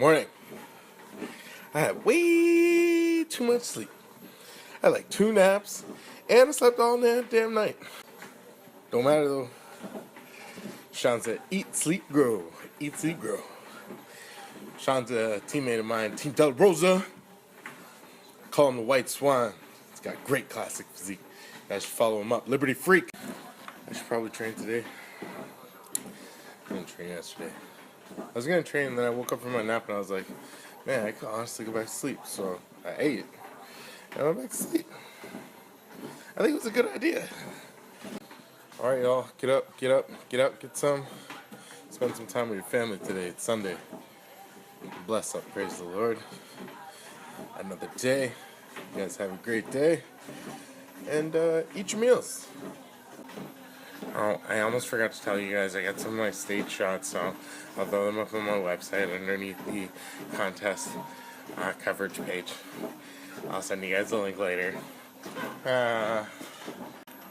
Morning. I had way too much sleep. I had like 2 naps, and I slept all damn night. Don't matter though. Sean said, eat, sleep, grow. Eat, sleep, grow. Sean's a teammate of mine, Team Del Rosa. Call him the White Swan. He's got great classic physique. You guys should follow him up. Liberty Freak. I should probably train today. I didn't train yesterday. I was going to train, and then I woke up from my nap, and I was like, man, I could honestly go back to sleep. So I ate, and I went back to sleep. I think it was a good idea. Alright, y'all. Get up, get up, get up, get some. Spend some time with your family today. It's Sunday. Bless up, praise the Lord. Another day. You guys have a great day. And eat your meals. Oh, I almost forgot to tell you guys, I got some of my stage shots, so I'll throw them up on my website underneath the contest coverage page. I'll send you guys a link later.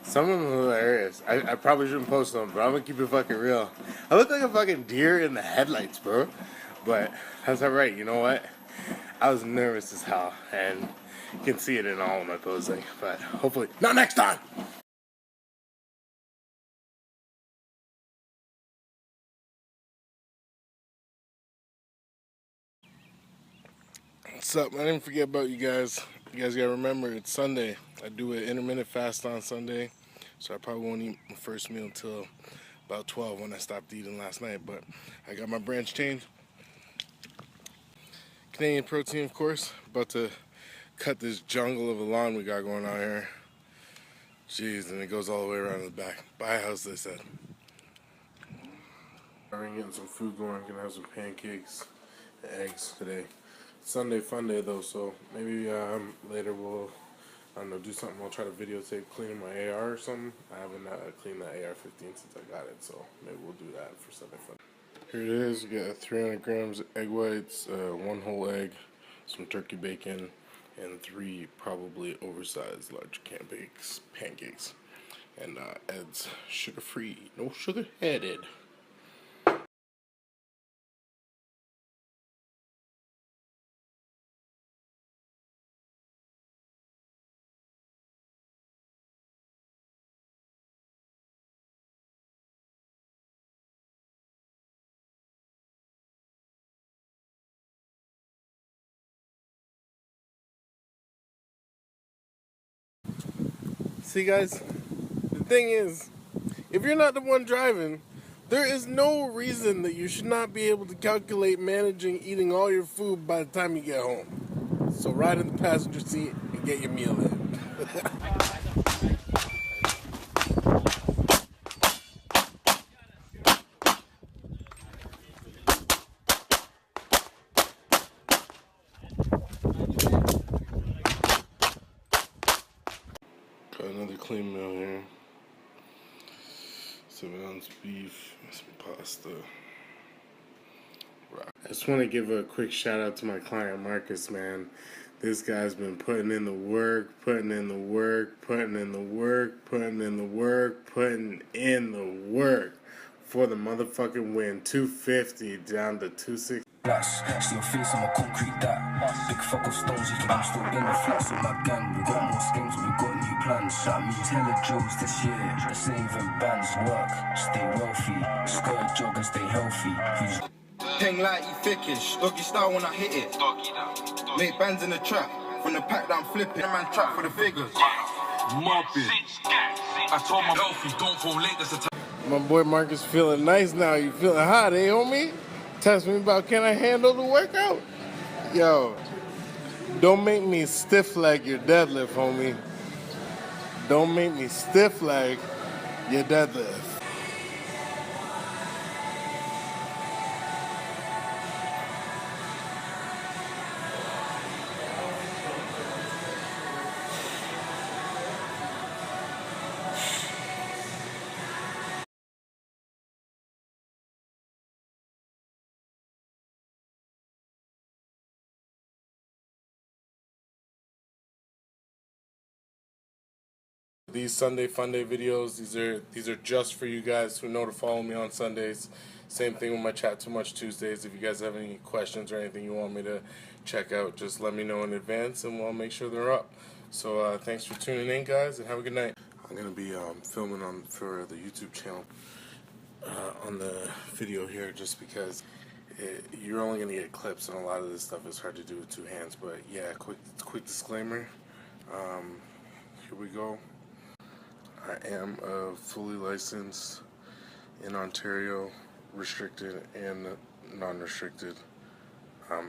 Some of them are hilarious. I probably shouldn't post them, but I'm gonna keep it fucking real. I look like a fucking deer in the headlights, bro. But that's alright, you know what? I was nervous as hell, and you can see it in all of my posing, but hopefully, not next time! What's up? I didn't forget about you guys. You guys gotta remember, it's Sunday. I do an intermittent fast on Sunday, so I probably won't eat my first meal until about 12 when I stopped eating last night, but I got my branch changed. Canadian protein, of course. About to cut this jungle of a lawn we got going on here. Jeez, and it goes all the way around the back. Buy a house, they said. I'm getting some food going. Gonna have some pancakes and eggs today. Sunday fun day though, so maybe later we'll, I don't know, do something. I'll try to videotape cleaning my AR or something. I haven't cleaned that AR15 since I got it, so maybe we'll do that for Sunday fun. Here it is. We got 300 grams of egg whites, 1 whole egg, some turkey bacon, and 3 probably oversized large pancakes. And Ed's sugar-free, no sugar-headed. See, guys, the thing is, if you're not the one driving, there is no reason that you should not be able to calculate managing eating all your food by the time you get home. So ride in the passenger seat and get your meal in. Got another clean meal here. 7-ounce beef, some pasta. I just want to give a quick shout out to my client Marcus, man. This guy's been putting in the work, putting in the work, putting in the work, putting in the work, putting in the work for the motherfucking win. 250 down to 260. See your face, I'm a concrete that. Big fuck of stones, I'm still in the flats with my gang. We got more schemes, we got new plans. Shot me telejokes this year. Saving bands, work, stay wealthy. Skirt, jog and stay healthy. Hang like you thickish, doggy style when I hit it. Make bands in the trap, from the pack that I'm flipping. Man trap for the figures. Mobbing. I told my healthy, don't fall late, that's the time. My boy Marcus feeling nice now. You feeling hot, eh, homie? Test me about, can I handle the workout? Yo, don't make me stiff leg your deadlift, homie. Don't make me stiff leg your deadlift. These Sunday Funday videos, these are just for you guys who know to follow me on Sundays. Same thing with my Chat Too Much Tuesdays. If you guys have any questions or anything you want me to check out, just let me know in advance and we'll make sure they're up. So thanks for tuning in, guys, and have a good night. I'm gonna be filming for the YouTube channel on the video here, just because you're only gonna get clips, and a lot of this stuff is hard to do with two hands. But yeah, quick disclaimer. Here we go. I am a fully licensed in Ontario, restricted and non-restricted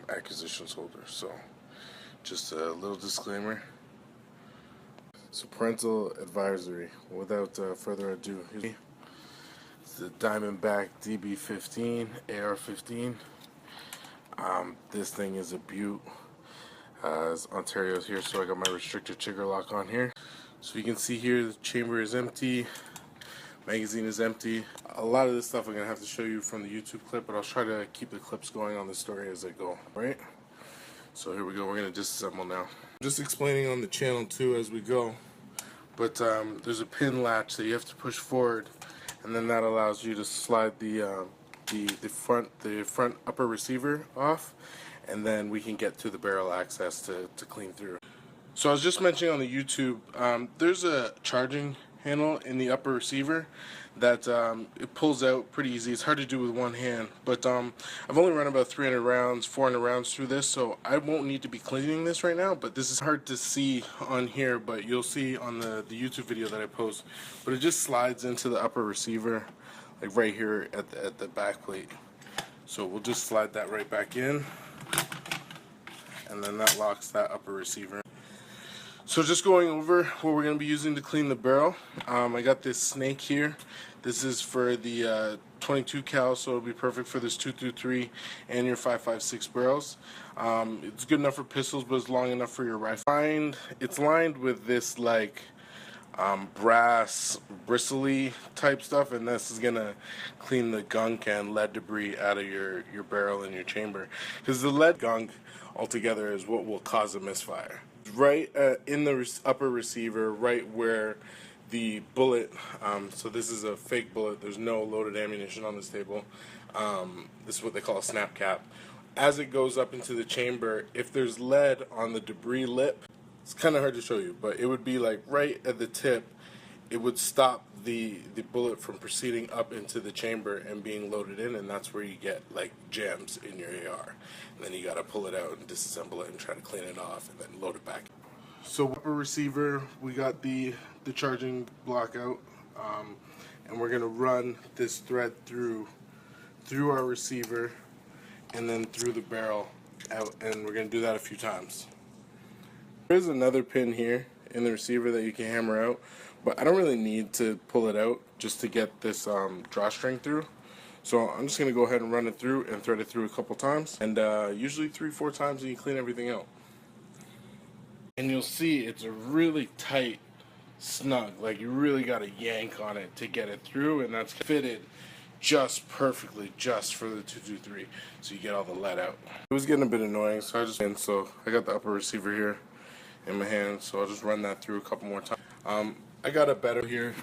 acquisitions holder. So just a little disclaimer. So parental advisory. Without further ado, it's the Diamondback DB15 AR15. This thing is a beaut. Ontario's here, so I got my restricted trigger lock on here. So you can see here the chamber is empty, magazine is empty. A lot of this stuff I'm going to have to show you from the YouTube clip, but I'll try to keep the clips going on the story as I go, right? So here we go, we're going to disassemble now. Just explaining on the channel too as we go, but there's a pin latch that you have to push forward, and then that allows you to slide the front upper receiver off, and then we can get to the barrel access to clean through. So I was just mentioning on the YouTube, there's a charging handle in the upper receiver that it pulls out pretty easy. It's hard to do with one hand, but I've only run about 300 rounds, 400 rounds through this, so I won't need to be cleaning this right now. But this is hard to see on here, but you'll see on the YouTube video that I post. But it just slides into the upper receiver, like right here at the back plate. So we'll just slide that right back in, and then that locks that upper receiver. So just going over what we're going to be using to clean the barrel. I got this snake here. This is for the 22 cal, so it'll be perfect for this 223 and your 5.56 barrels. It's good enough for pistols, but it's long enough for your rifle. It's lined with this like brass bristly type stuff, and this is gonna clean the gunk and lead debris out of your barrel and your chamber, because the lead gunk altogether is what will cause a misfire. Right in the upper receiver, right where the bullet, so this is a fake bullet, there's no loaded ammunition on this table. This is what they call a snap cap. As it goes up into the chamber, if there's lead on the debris lip, it's kind of hard to show you, but it would be like right at the tip. It would stop the bullet from proceeding up into the chamber and being loaded in, and that's where you get like jams in your AR. And then you gotta pull it out and disassemble it and try to clean it off and then load it back. So upper receiver, we got the charging block out, and we're gonna run this thread through our receiver and then through the barrel out, and we're gonna do that a few times. There's another pin here in the receiver that you can hammer out, but I don't really need to pull it out just to get this drawstring through. So I'm just going to go ahead and run it through and thread it through a couple times, and usually 3-4 times and you clean everything out. And you'll see it's a really tight snug, like you really got to yank on it to get it through, and that's fitted just perfectly just for the 223, so you get all the lead out. It was getting a bit annoying, so I got the upper receiver here in my hand, so I'll just run that through a couple more times. I got a better here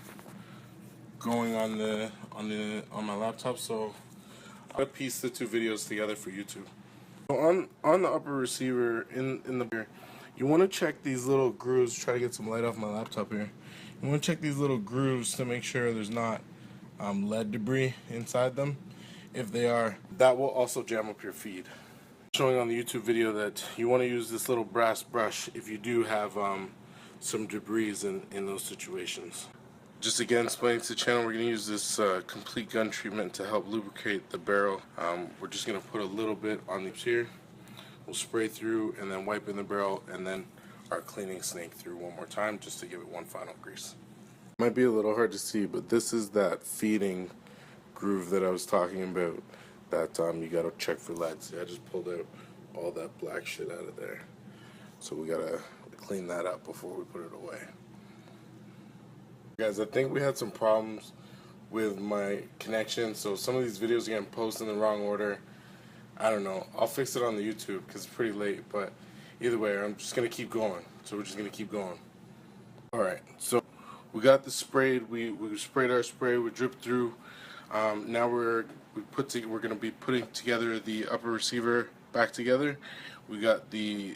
going on my laptop, so I'll piece the two videos together for YouTube. So on the upper receiver in the beer, you want to check these little grooves. Try to get some light off my laptop here. You want to check these little grooves to make sure there's not lead debris inside them. If they are, that will also jam up your feed. Showing on the YouTube video that you want to use this little brass brush if you do have some debris in those situations. Just again explaining to the channel, we're going to use this complete gun treatment to help lubricate the barrel. We're just going to put a little bit on these here. We'll spray through and then wipe in the barrel, and then our cleaning snake through one more time just to give it one final grease. Might be a little hard to see, but this is that feeding groove that I was talking about that you got to check for lead. See, I just pulled out all that black shit out of there. So we got to clean that up before we put it away. Guys, I think we had some problems with my connection, so some of these videos are getting posted in the wrong order. I don't know. I'll fix it on the YouTube because it's pretty late, but either way, I'm just going to keep going. So we're just going to keep going. Alright, so we got the sprayed. We sprayed our spray. We dripped through. Now we're gonna be putting together the upper receiver back together. We got the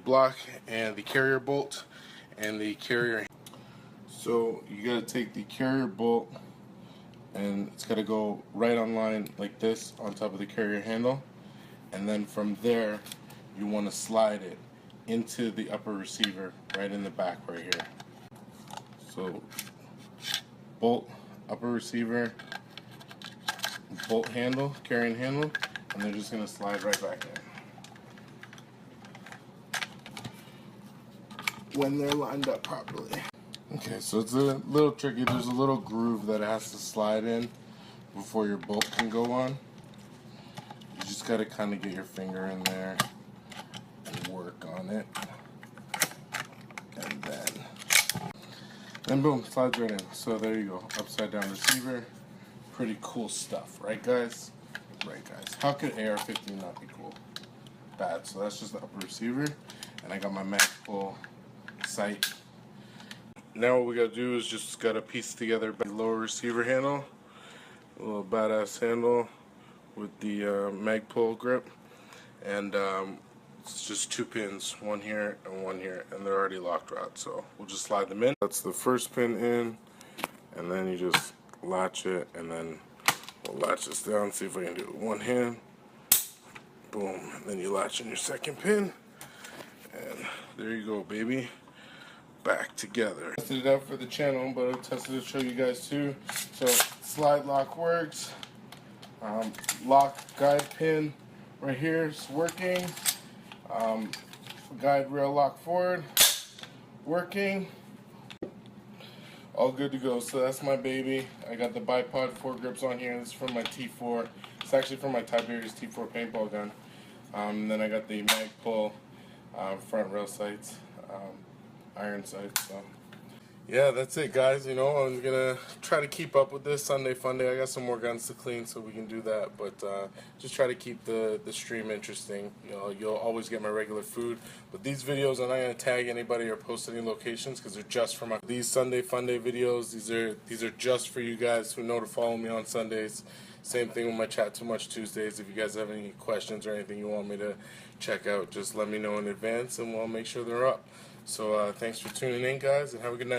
block and the carrier bolt and the carrier. So you gotta take the carrier bolt and it's gotta go right on line like this on top of the carrier handle, and then from there you want to slide it into the upper receiver right in the back right here. So bolt, upper receiver, bolt handle, carrying handle, and they're just gonna slide right back in when they're lined up properly. Okay, so it's a little tricky. There's a little groove that it has to slide in before your bolt can go on. You just gotta kind of get your finger in there and work on it, and then boom, slides right in. So there you go, upside down receiver. Pretty cool stuff, right guys? Right guys. How could AR15 not be cool? Bad. So that's just the upper receiver, and I got my mag pull sight. Now what we gotta do is just gotta piece together the lower receiver handle, a little badass handle with the mag pull grip, and it's just 2 pins, one here and one here, and they're already locked out, so we'll just slide them in. That's the first pin in, and then you just latch it, and then we'll latch this down, see if I can do it with one hand. Boom, and then you latch in your second pin, and there you go, baby. Back together. Tested it out for the channel, but I tested it to show you guys too. So slide lock works. Lock guide pin right here is working. Guide rail lock forward working. All good to go. So that's my baby. I got the bipod foregrips on here. This is from my T4. It's actually from my Tiberius T4 paintball gun. And then I got the mag pull front rail sights. Iron sights. So yeah, that's it guys. You know, I'm gonna try to keep up with this Sunday Funday. I got some more guns to clean, so we can do that, but just try to keep the stream interesting. You know, you'll always get my regular food, but these videos I'm not gonna tag anybody or post any locations because they're just for these Sunday Funday videos. These are just for you guys who know to follow me on Sundays. Same thing with my Chat Too Much Tuesdays. If you guys have any questions or anything you want me to check out, just let me know in advance and we'll make sure they're up. So thanks for tuning in guys, and have a good night.